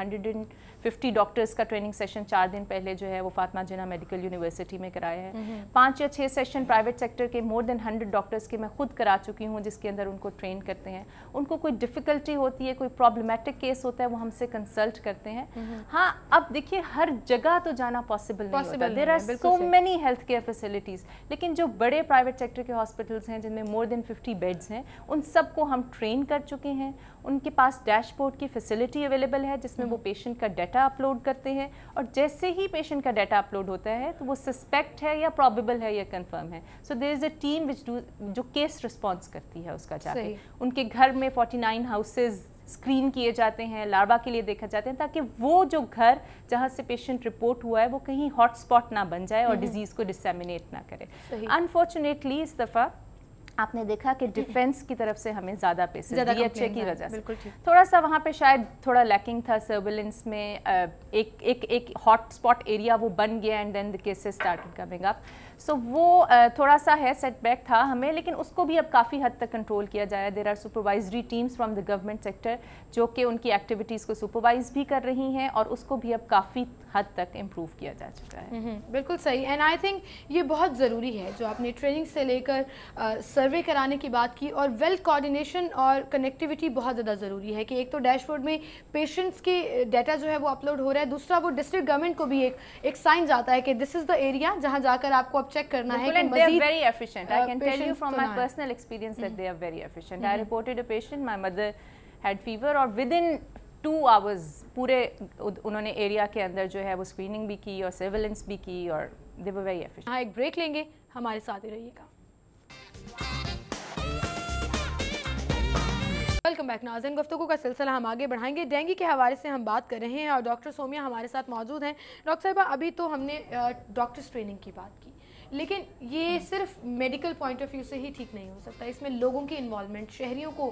150 ڈاکٹرز کا ٹریننگ سیشن 4 دن پہلے جو ہے وہ فاطمہ جناح میڈیکل یونیورسٹی میں کرایا ہے. 5 یا 6 سیشن پرائیویٹ سیکٹر کے مور دین 100 ڈاکٹرز کے میں خود کرا چکی ہوں, جس کے اندر ان کو ٹرین کرتے ہیں. ان کو کوئی ڈیفیکلٹی ہوتی ہے, کوئی پرابلمیٹک کیس ہوتا ہے, وہ ہم سے کنسلٹ کرتے ہیں. ہاں اب دیکھیے ہر جگہ تو جانا پاسبل نہیں ہوتا, there are so many health care facilities, لیکن جو بڑے پرائیویٹ سیکٹر کے ہاسپٹلس ہیں جن میں مور دین 50 بیڈز ہیں, ان سب کو ہم ٹرین کر چکے ہیں. ان کے پاس ڈیش بورڈ کی فیسلٹی اویلیبل ہے جس میں وہ پیشنٹ کا ڈیٹا اپلوڈ کرتے ہیں, اور جیسے ہی پیشنٹ کا ڈیٹا اپلوڈ ہوتا ہے تو وہ سسپیکٹ ہے یا پرابیبل ہے یا کنفرم ہے. سو دیر از اے ٹیم جو کیس رسپانس کرتی ہے اس کا جا کے. ان کے گھر میں 49 ہاؤسز اسکرین کیے جاتے ہیں, لاروا کے لیے دیکھا جاتے ہیں, تاکہ وہ جو گھر جہاں سے پیشنٹ رپورٹ ہوا ہے وہ کہیں ہاٹ اسپاٹ نہ بن جائے اور ڈیزیز کو ڈسیمینیٹ نہ کرے. انفارچونیٹلی اس دفعہ آپ نے دیکھا کہ ڈیفینس کی طرف سے ہمیں زیادہ پیسز ڈی ایچ اے کی وجہ سے تھوڑا سا وہاں پہ شاید تھوڑا لیکنگ تھا سرویلنس میں. ایک ہاٹ اسپاٹ ایریا وہ بن گیا, and then the cases started coming up. So وہ تھوڑا سا ہے سیٹ بیک تھا ہمیں, لیکن اس کو بھی اب کافی حد تک کنٹرول کیا جائے. There are supervisory teams from the government sector جو کہ ان کی ایکٹیویٹیز کو سپروائز بھی کر رہی ہیں, اور اس کو بھی اب کافی حد تک امپروو کیا جا چکا ہے. بالکل صحیح. اینڈ آئی تھنک یہ بہت ضروری ہے جو آپ نے ٹریننگ سے لے کر سروے کرانے کی بات کی, اور ویل کوآرڈینیشن اور کنیکٹیوٹی بہت زیادہ ضروری ہے. کہ ایک تو ڈیش بورڈ میں پیشنٹس کے ڈیٹا جو ہے وہ اپلوڈ ہو رہا ہے, دوسرا وہ ڈسٹرکٹ گورنمنٹ کو بھی ایک سائن جاتا ہے کہ دس از دا ایریا جہاں جا کر آپ کو اب چیک کرنا ہے. They are very efficient. I can tell you from my personal experience that they are very efficient. I reported a patient, my mother had fever, اور within 2 hours پورے انہوں نے ایریا کے اندر جو ہے وہ اسکریننگ بھی کی اور سرویلنس بھی کی, اور they were very efficient. ہاں ایک بریک لیں گے, ہمارے ساتھ ہی رہیے گا. ویلکم بیک ناظرین. گفتگو کا سلسلہ ہم آگے بڑھائیں گے. ڈینگی کے حوالے سے ہم بات کر رہے ہیں اور ڈاکٹر سومیا ہمارے ساتھ موجود ہیں. ڈاکٹر صاحبہ ابھی تو ہم نے ڈاکٹرس ٹریننگ کی بات کی, لیکن یہ صرف میڈیکل پوائنٹ آف ویو سے ہی ٹھیک نہیں ہو سکتا. اس میں لوگوں کی انوالومنٹ, شہریوں کو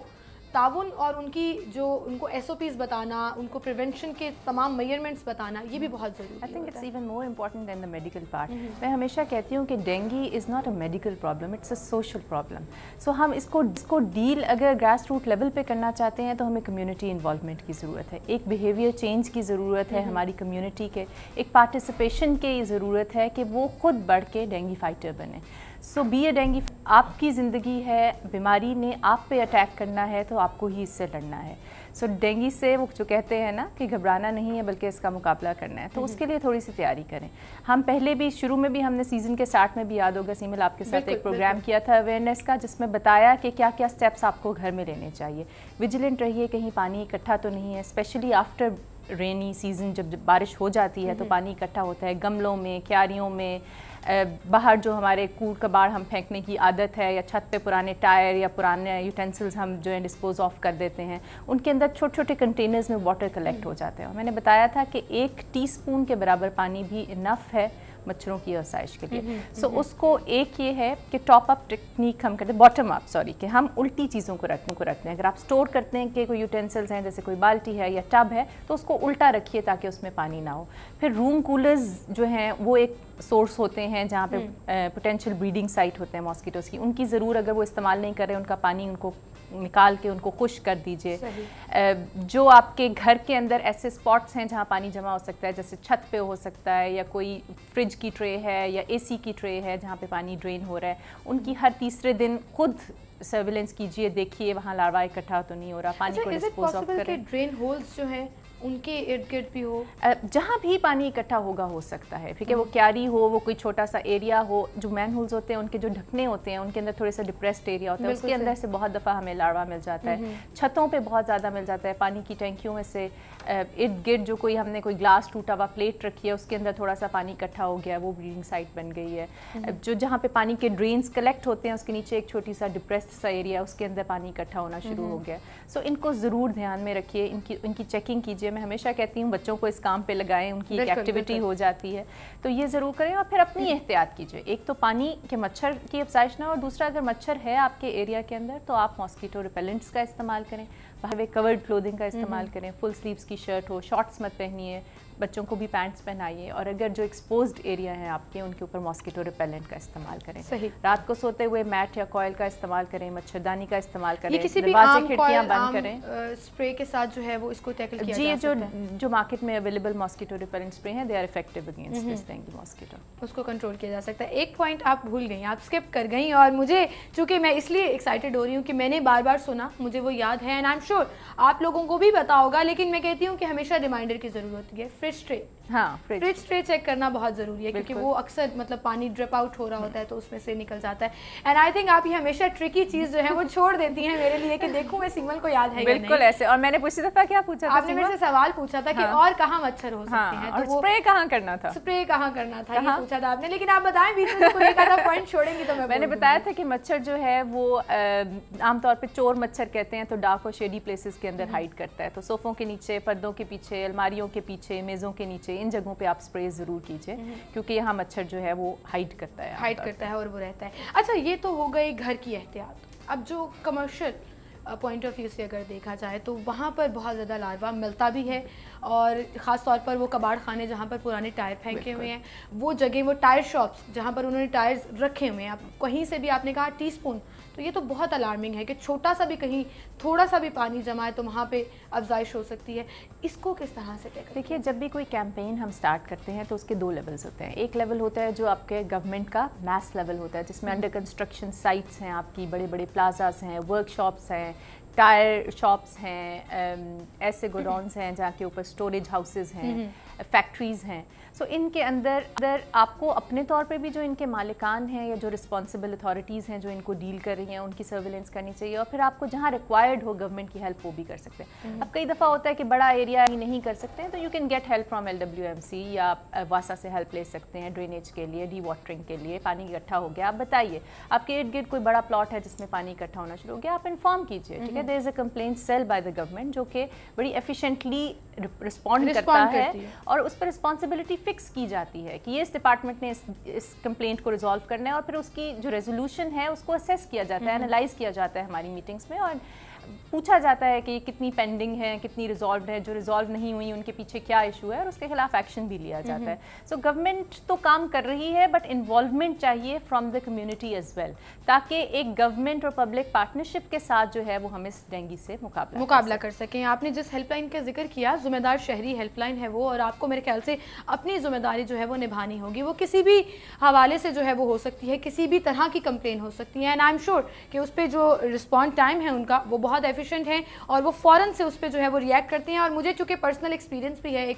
تعاون, اور ان کو ایس او پیز بتانا, ان کو پریونشن کے تمام میئرمنٹس بتانا, یہ بھی بہت ضروری ہے. I think it's even more important than the medical part. میں ہمیشہ کہتی ہوں کہ dengue is not a medical problem, it's a social problem. So ہم اس کو ڈیل اگر گراس روٹ لیول پہ کرنا چاہتے ہیں تو ہمیں کمیونٹی انوالومنٹ کی ضرورت ہے, ایک بیہیویئر چینج کی ضرورت ہے ہماری کمیونٹی کے, ایک پارٹیسپیشن کی ضرورت ہے کہ وہ خود بڑھ کے ڈینگی فائٹر بنے. سو بی اے ڈینگی, آپ کی زندگی ہے, بیماری نے آپ پہ اٹیک کرنا ہے تو آپ کو ہی اس سے لڑنا ہے. سو ڈینگی سے وہ جو کہتے ہیں نا کہ گھبرانا نہیں ہے بلکہ اس کا مقابلہ کرنا ہے, تو اس کے لیے تھوڑی سی تیاری کریں. ہم پہلے بھی شروع میں بھی ہم نے سیزن کے اسٹارٹ میں بھی یاد ہوگا سیمل آپ کے ساتھ ایک پروگرام کیا تھا اویئرنیس کا, جس میں بتایا کہ کیا کیا اسٹیپس آپ کو گھر میں لینے چاہیے. وجیلنٹ رہیے کہیں پانی اکٹھا تو نہیں ہے, اسپیشلی آفٹر رینی سیزن جب بارش ہو جاتی ہے تو پانی اکٹھا ہوتا ہے گملوں میں, کیاریوں میں, باہر جو ہمارے کوڑ کباڑ ہم پھینکنے کی عادت ہے, یا چھت پہ پرانے ٹائر یا پرانے یوٹینسلز ہم جو ہے ڈسپوز آف کر دیتے ہیں, ان کے اندر چھوٹے چھوٹے کنٹینرز میں واٹر کلیکٹ ہو جاتے ہیں. میں نے بتایا تھا کہ 1 ٹی اسپون کے برابر پانی بھی انف ہے مچھروں کی آسائش کے لیے. سو اس کو ایک یہ ہے کہ ٹاپ اپ ٹیکنیک ہم کرتے ہیں, باٹم اپ سوری, کہ ہم الٹی چیزوں کو رکھتے ہیں. اگر آپ سٹور کرتے ہیں کہ کوئی یوٹینسلز ہیں جیسے کوئی بالٹی ہے یا ٹب ہے تو اس کو الٹا رکھیے تاکہ اس میں پانی نہ ہو. پھر روم کولرز جو ہیں وہ ایک سورس ہوتے ہیں جہاں پہ پوٹینشیل بریڈنگ سائٹ ہوتے ہیں ماسکیٹوز کی, ان کی ضرور اگر وہ استعمال نہیں کر رہے ان کا پانی ان کو نکال کے ان کو خشک کر دیجئے. جو آپ کے گھر کے اندر ایسے سپاٹس ہیں جہاں پانی جمع ہو سکتا ہے, جیسے چھت پہ ہو سکتا ہے یا کوئی فریج کی ٹرے ہے یا اے سی کی ٹرے ہے جہاں پہ پانی ڈرین ہو رہا ہے, ان کی ہر تیسرے دن خود سرویلنس کیجئے, دیکھیے وہاں لاروا اکٹھا تو نہیں ہو رہا, پانی کو ڈسپوز آف کریں. ڈرین ہولز جو ہیں ان کے ارد گرد بھی ہو, جہاں بھی پانی اکٹھا ہوگا ہو سکتا ہے, ٹھیک ہے, وہ کیاری ہو, وہ کوئی چھوٹا سا ایریا ہو. جو مین ہولز ہوتے ہیں ان کے جو ڈھکنے ہوتے ہیں ان کے اندر تھوڑے سا ڈپریسڈ ایریا ہوتا ہے, اس کے اندر سے بہت دفعہ ہمیں لاڑوا مل جاتا ہے. چھتوں پہ بہت زیادہ مل جاتا ہے, پانی کی ٹینکیوں میں سے ارد گرد جو کوئی ہم نے کوئی گلاس ٹوٹا ہوا پلیٹ رکھی ہے اس کے اندر تھوڑا سا پانی اکٹھا ہو گیا, وہ بریڈنگ سائٹ بن گئی ہے. جو جہاں پہ پانی کے ڈرینز کلیکٹ ہوتے ہیں اس کے نیچے ایک چھوٹی سا ڈپریسڈ سا ایریا, اس کے اندر پانی اکٹھا ہونا شروع ہو گیا. سو ان کو ضرور دھیان میں رکھیے, ان کی چیکنگ کیجیے. میں ہمیشہ کہتی ہوں بچوں کو اس کام پہ لگائیں, ان کی ایک ایکٹیویٹی ہو جاتی ہے, تو یہ ضرور کریں. اور پھر اپنی احتیاط کیجیے, ایک تو پانی کے مچھر کی افزائش نہ, اور دوسرا اگر مچھر ہے آپ کے ایریا کے اندر تو آپ ماسکیٹو ریپیلنٹس کا استعمال کریں, باہر کورڈ کلودنگ کا استعمال کریں, فل سلیوز کی شرٹ ہو, شارٹس مت پہنیے, بچوں کو بھی پینٹس پہنائیے, اور اگر جو ایکسپوزڈ ایریا ہیں آپ کے ان کے اوپر ماسکیٹو ریپیلنٹ کا استعمال کریں. رات کو سوتے ہوئے میٹ یا کوئل کا استعمال کریں, مچھردانی کا استعمال کریں, دروازے کھڑکیاں بند کریں. اسپرے کے ساتھ جو ہے وہ اس کو ٹیکل کیا جا سکتا ہے. جو مارکیٹ میں اویلیبل ماسکیٹو ریپیلنٹ اسپرے ہیں they are effective against this dengue mosquito, اس کو کنٹرول کیا جا سکتا ہے. ایک پوائنٹ آپ بھول گئی, آپ اسکپ کر گئیں, اور مجھے چونکہ میں اس لیے ایکسائٹیڈ ہو رہی ہوں کہ میں نے بار بار سنا, مجھے وہ یاد ہے, اینڈ آئی ایم شیور آپ لوگوں کو بھی پتا ہوگا, لیکن میں کہتی ہوں کہ ہمیشہ ریمائنڈر کی ضرورت ہوتی ہے. فریش ٹرے, ہاں فریج ٹرے چیک کرنا بہت ضروری ہے, کیونکہ وہ اکثر مطلب پانی ڈرپ آؤٹ ہو رہا ہوتا ہے تو اس میں سے نکل جاتا ہے. اینڈ آئی تھنک آپ یہ ہمیشہ ٹرکی چیز جو ہے وہ چھوڑ دیتی ہیں میرے لیے کہ دیکھوں میں سیمل کو یاد ہے. بالکل ایسے. اور میں نے پچھلی دفعہ کیا پوچھا تھا, آپ نے میرے سے سوال پوچھا تھا کہ اور کہاں مچھر ہو سکتے ہیں, تو اسپرے کہاں کرنا تھا, اسپرے کہاں کرنا تھا یہ پوچھا تھا آپ نے. لیکن آپ بتائیں بیچ میں کوئی ایک آدھا پوائنٹ چھوڑیں گی تو میں نے بتایا تھا کہ مچھر جو ہے وہ عام طور پہ چور مچھر کہتے ہیں, تو ڈارک اور شیڈی پلیسز کے اندر ہائڈ کرتا ہے. تو صوفوں کے نیچے, پردوں کے پیچھے, الماریوں کے پیچھے, میزوں کے نیچے, ان جگہوں پہ آپ اسپرے ضرور کیجیے, کیونکہ یہاں مچھر جو ہے وہ ہائڈ کرتا ہے اور وہ رہتا ہے. اچھا یہ تو ہو گئی گھر کی احتیاط. اب جو کمرشل پوائنٹ آف ویو سے اگر دیکھا جائے تو وہاں پر بہت زیادہ لاروا ملتا بھی ہے, اور خاص طور پر وہ کباڑ خانے جہاں پر پرانے ٹائر پھینکے ہوئے ہیں, وہ جگہ, وہ ٹائر شاپس جہاں پر انہوں نے ٹائرز رکھے ہوئے ہیں, اب کہیں سے بھی آپ نے کہا ٹی اسپون, تو یہ تو بہت الارمنگ ہے کہ چھوٹا سا بھی کہیں تھوڑا سا بھی پانی جمع ہے تو وہاں پہ افزائش ہو سکتی ہے. اس کو کس طرح سے دیکھیے, جب بھی کوئی کیمپین ہم سٹارٹ کرتے ہیں تو اس کے 2 لیولز ہوتے ہیں. ایک لیول ہوتا ہے جو آپ کے گورنمنٹ کا میس لیول ہوتا ہے, جس میں انڈر کنسٹرکشن سائٹس ہیں, آپ کی بڑے بڑے پلازاز ہیں, ورک شاپس ہیں, ٹائر شاپس ہیں, ایسے گوڈاؤنس ہیں جہاں کے اوپر سٹوریج ہاؤسز ہیں, فیکٹریز ہیں. سو ان کے اندر آپ کو اپنے طور پہ بھی جو ان کے مالکان ہیں یا جو رسپانسبل اتھارٹیز ہیں جو ان کو ڈیل کر رہی ہیں ان کی سرویلنس کرنی چاہیے, اور پھر آپ کو جہاں ریکوائرڈ ہو گورنمنٹ کی ہیلپ وہ بھی کر سکتے ہیں. اب کئی دفعہ ہوتا ہے کہ بڑا ایریا ہی نہیں کر سکتے ہیں تو you can get help from LWMC, یا واسا سے ہیلپ لے سکتے ہیں ڈرینیج کے لیے, ڈی واٹرنگ کے لیے. پانی اکٹھا ہو گیا, آپ بتائیے, آپ کے ارد گرد کوئی بڑا پلاٹ ہے جس میں پانی اکٹھا ہونا شروع ہو گیا, آپ انفارم کیجیے, ٹھیک ہے. There is a complaint cell by the government جو کہ بڑی ایفیشینٹلی رسپونڈ کرتا ہے, اور اس پر رسپانسبلٹی فکس کی جاتی ہے کہ یہ اس ڈپارٹمنٹ نے اس کمپلینٹ کو ریزالو کرنا ہے, اور پھر اس کی جو ریزولوشن ہے اس کو اسیس کیا جاتا ہے, انالائز کیا جاتا ہے ہماری میٹنگز میں, اور پوچھا جاتا ہے کہ کتنی پینڈنگ ہے, کتنی ریزالوڈ ہے, جو ریزالو نہیں ہوئی ان کے پیچھے کیا ایشو ہے, اور اس کے خلاف ایکشن بھی لیا جاتا ہے. سو گورنمنٹ تو کام کر رہی ہے, بٹ انوالومنٹ چاہیے from the community as well, تاکہ ایک گورنمنٹ اور پبلک پارٹنرشپ کے ساتھ جو ہے وہ ہم اس ڈینگی سے مقابلہ کر سکیں. آپ نے جس ہیلپ لائن کا ذکر کیا, ذمہ دار شہری ہیلپ لائن ہے وہ, اور آپ کو میرے خیال سے اپنی ذمہ داری جو ہے وہ نبھانی ہوگی. وہ کسی بھی حوالے سے جو ہے وہ ہو سکتی ہے, کسی بھی طرح کی کمپلین ہو سکتی ہے, اینڈ آئی ایم شیور کہ اس پہ جو رسپانس ٹائم ہے ان کا وہ بہت ایفیشینٹ ہے, اور وہ فوراً سے اس پہ جو ہے وہ ریئیکٹ کرتے ہیں. اور مجھے چونکہ پرسنل ایکسپیرینس بھی ہے ایک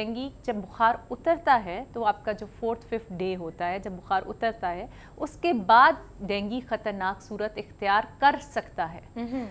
ڈینگی جب بخار اترتا ہے تو آپ کا جو 4th 5th ڈے ہوتا ہے جب بخار اترتا ہے اس کے بعد ڈینگی خطرناک صورت اختیار کر سکتا ہے.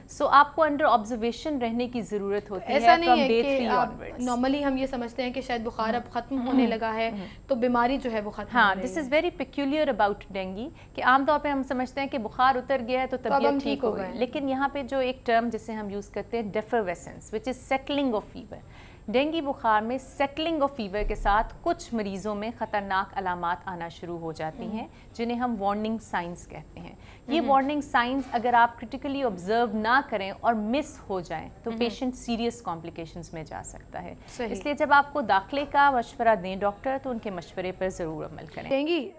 سو آپ کو انڈر آبزرویشن رہنے کی ضرورت ہوتی ہے. ایسا نہیں ہے کہ نارملی ہم یہ سمجھتے ہیں کہ شاید بخار اب ختم ہونے لگا ہے تو بیماری جو ہے وہ ختم ہو رہی ہے. This is very peculiar about dengue کہ عام طور پہ ہم سمجھتے ہیں کہ بخار اتر گیا ہے تو طبیعت ٹھیک ہو گئی, لیکن یہاں پہ جو ایک ٹرم جسے ہم یوز کرتے ہیں ڈیفرویسنس وچ از سیٹلنگ آف فیور. ڈینگی بخار میں سیٹلنگ آف فیور کے ساتھ کچھ مریضوں میں خطرناک علامات آنا شروع ہو جاتی ہیں جنہیں ہم وارننگ سائنس کہتے ہیں. یہ وارننگ سائنس اگر آپ کرٹیکلی آبزرو نہ کریں اور مس ہو جائیں تو پیشنٹ سیریس کمپلیکیشنز میں جا سکتا ہے. اس لیے جب آپ کو داخلے کا مشورہ دیں ڈاکٹر تو ان کے مشورے پر ضرور عمل کریں. ڈینگی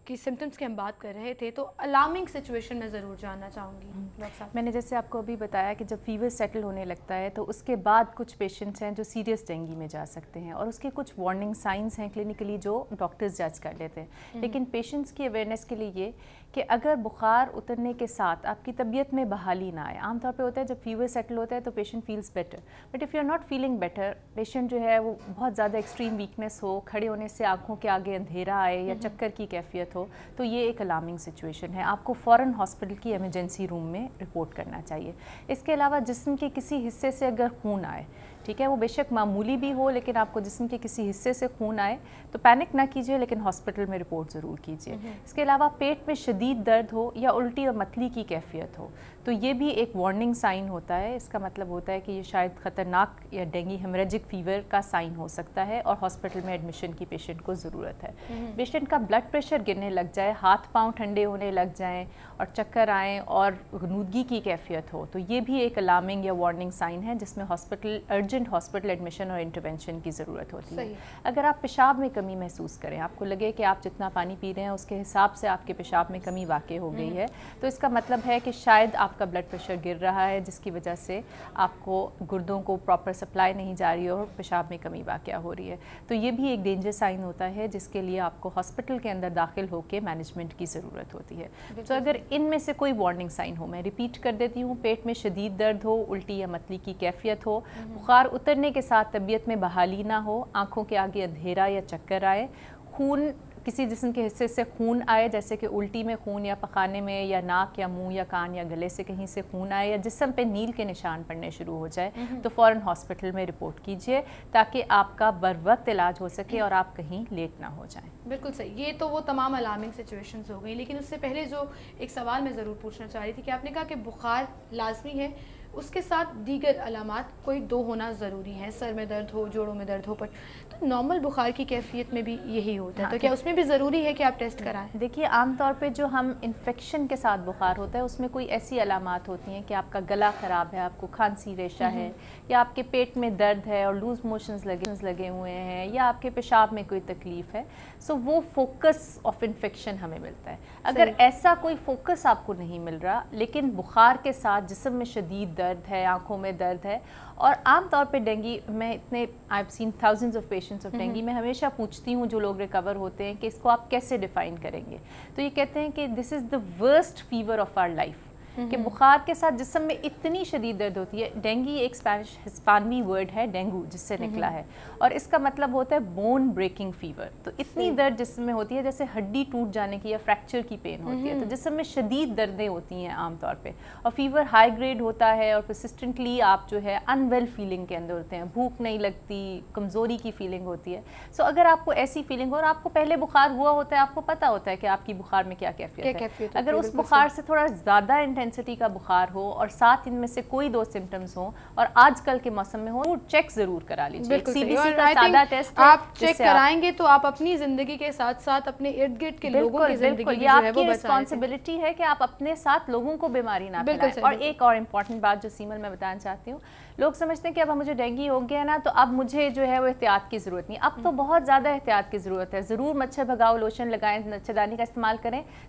کی سمٹمز کی ہم بات کر رہے تھے تو الارمنگ سچویشن میں ضرور جاننا چاہوں گی ڈاکٹر صاحب. میں نے جیسے آپ کو ابھی بتایا کہ جب فیور سیٹل ہونے لگتا ہے تو اس کے بعد کچھ پیشنٹس ہیں جو سیریس ڈینگی میں جا سکتے ہیں اور اس کے کچھ وارننگ سائنس ہیں کلینکلی جو ڈاکٹرز جج کر لیتے ہیں. لیکن پیشنٹس کی اویئرنیس کے لیے یہ کہ اگر بخار اترنے کے ساتھ آپ کی طبیعت میں بحالی نہ آئے, عام طور پہ ہوتا ہے جب فیور سیٹل ہوتا ہے تو patient feels better, but if you are not feeling better, patient جو ہے وہ بہت زیادہ ایکسٹریم ویکنیس ہو, کھڑے ہونے سے آنکھوں کے آگے اندھیرا آئے یا چکر کی کیفیت ہو, تو یہ ایک الارمنگ سچویشن ہے. آپ کو فوراً ہاسپٹل کی ایمرجنسی روم میں رپورٹ کرنا چاہیے. اس کے علاوہ جسم کے کسی حصے سے اگر خون آئے, ٹھیک ہے, وہ بے شک معمولی بھی ہو لیکن آپ کو جسم کے کسی حصے سے خون آئے تو پینک نہ کیجیے لیکن ہاسپٹل میں رپورٹ ضرور کیجیے. اس کے علاوہ پیٹ میں شدید درد ہو یا الٹی اور متلی کی کیفیت ہو تو یہ بھی ایک وارننگ سائن ہوتا ہے. اس کا مطلب ہوتا ہے کہ یہ شاید خطرناک یا ڈینگی ہیمریجک فیور کا سائن ہو سکتا ہے اور ہاسپٹل میں ایڈمیشن کی پیشنٹ کو ضرورت ہے. پیشنٹ کا بلڈ پریشر گرنے لگ جائے, ہاتھ پاؤں ٹھنڈے ہونے لگ جائیں اور چکر آئیں اور غنودگی کی کیفیت ہو تو یہ بھی ایک الارمنگ یا وارننگ سائن ہے جس میں ارجنٹ ہاسپٹل ایڈمیشن اور انٹرونشن کی ضرورت ہوتی ہے. اگر آپ پیشاب میں کمی محسوس کریں, آپ کو لگے کہ آپ جتنا پانی پی رہے ہیں اس کے حساب سے آپ کے پیشاب میں کمی واقع ہو گئی ہے تو اس کا مطلب ہے کہ شاید آپ کا بلڈ پریشر گر رہا ہے جس کی وجہ سے آپ کو گردوں کو پراپر سپلائی نہیں جا رہی اور پیشاب میں کمی واقع ہو رہی ہے. تو یہ بھی ایک ڈینجر سائن ہوتا ہے جس کے لیے آپ کو ہاسپٹل کے اندر داخل ہو کے مینجمنٹ کی ضرورت ہوتی ہے. تو اگر ان میں سے کوئی وارننگ سائن ہو, میں ریپیٹ کر دیتی ہوں, پیٹ میں شدید درد ہو, الٹی یا متلی کی کیفیت ہو, بخار اترنے کے ساتھ طبیعت میں بحالی نہ ہو, آنکھوں کے آگے اندھیرا یا چکر آئے, خون کسی جسم کے حصے سے خون آئے جیسے کہ الٹی میں خون یا پخانے میں یا ناک یا منہ یا کان یا گلے سے کہیں سے خون آئے یا جسم پہ نیل کے نشان پڑنے شروع ہو جائے تو فوراً ہاسپٹل میں رپورٹ کیجیے تاکہ آپ کا بر وقت علاج ہو سکے اور آپ کہیں لیٹ نہ ہو جائیں. بالکل صحیح. یہ تو وہ تمام الارمنگ سچویشنز ہو گئی, لیکن اس سے پہلے جو ایک سوال میں ضرور پوچھنا چاہ رہی تھی کہ آپ نے کہا کہ بخار لازمی ہے, اس کے ساتھ دیگر علامات کوئی 2 ہونا ضروری ہیں, سر میں درد ہو, جوڑوں میں درد ہو, پر تو نارمل بخار کی کیفیت میں بھی یہی ہوتا ہے تو کیا اس میں بھی ضروری ہے کہ آپ ٹیسٹ کرائیں؟ دیکھیے عام طور پہ جو ہم انفیکشن کے ساتھ بخار ہوتا ہے اس میں کوئی ایسی علامات ہوتی ہیں کہ آپ کا گلا خراب ہے, آپ کو کھانسی ریشہ ہے یا آپ کے پیٹ میں درد ہے اور لوز موشنز لگے ہوئے ہیں یا آپ کے پیشاب میں کوئی تکلیف ہے, سو وہ فوکس آف انفیکشن ہمیں ملتا ہے. اگر ایسا کوئی فوکس آپ کو نہیں مل رہا لیکن بخار کے ساتھ جسم میں شدید درد ہے, آنکھوں میں درد ہے, اور عام طور پہ ڈینگی میں اتنے I've seen thousands of patients of dengue میں ہمیشہ پوچھتی ہوں جو لوگ ریکور ہوتے ہیں کہ اس کو آپ کیسے ڈیفائن کریں گے, تو یہ کہتے ہیں کہ this is the worst fever of our life, کہ بخار کے ساتھ جسم میں اتنی شدید درد ہوتی ہے. ڈینگی ایک ہسپانوی ورڈ ہے ڈینگو جس سے نکلا ہے اور اس کا مطلب ہوتا ہے بون بریکنگ فیور. تو اتنی درد جسم میں ہوتی ہے جیسے ہڈی ٹوٹ جانے کی یا فریکچر کی پین ہوتی ہے. تو جسم میں شدید دردیں ہوتی ہیں عام طور پہ, اور فیور ہائی گریڈ ہوتا ہے اور پرسسٹنٹلی آپ جو ہے ان ویل فیلنگ کے اندر ہوتے ہیں, بھوک نہیں لگتی, کمزوری کی فیلنگ ہوتی ہے. سو اگر آپ کو ایسی فیلنگ ہو اور آپ کو پہلے بخار ہوا ہوتا ہے, آپ کو پتہ ہوتا ہے کہ آپ کی بخار میں کیا کیفیت ہے, اگر اس بخار سے تھوڑا زیادہ انٹینسٹی کا بخار ہو اور ساتھ ان میں سے کوئی 2 سمٹمز ہوں اور آج کل کے موسم میں ہو, چیک ضرور کرا لیجیے. CBC کا سادہ ٹیسٹ آپ چیک کرائیں گے تو آپ اپنی زندگی کے ساتھ ساتھ اپنے ارد گرد کے لوگوں کی زندگی بھی جو ہے وہ بچائیں. یہ رسپانسبلٹی ہے کہ آپ اپنے ساتھ لوگوں کو بیماری نہ پھیلائیں. اور ایک اور امپورٹنٹ بات جو سیمل میں بتانا چاہتی ہوں, لوگ سمجھتے ہیں کہ اب مجھے ڈینگی ہو گیا نا تو اب مجھے جو ہے وہ احتیاط کی ضرورت نہیں. اب تو بہت زیادہ احتیاط کی ضرورت ہے. ضرور مچھر بھگاؤ لوشن لگائیں, مچھردانی کا استعمال کریں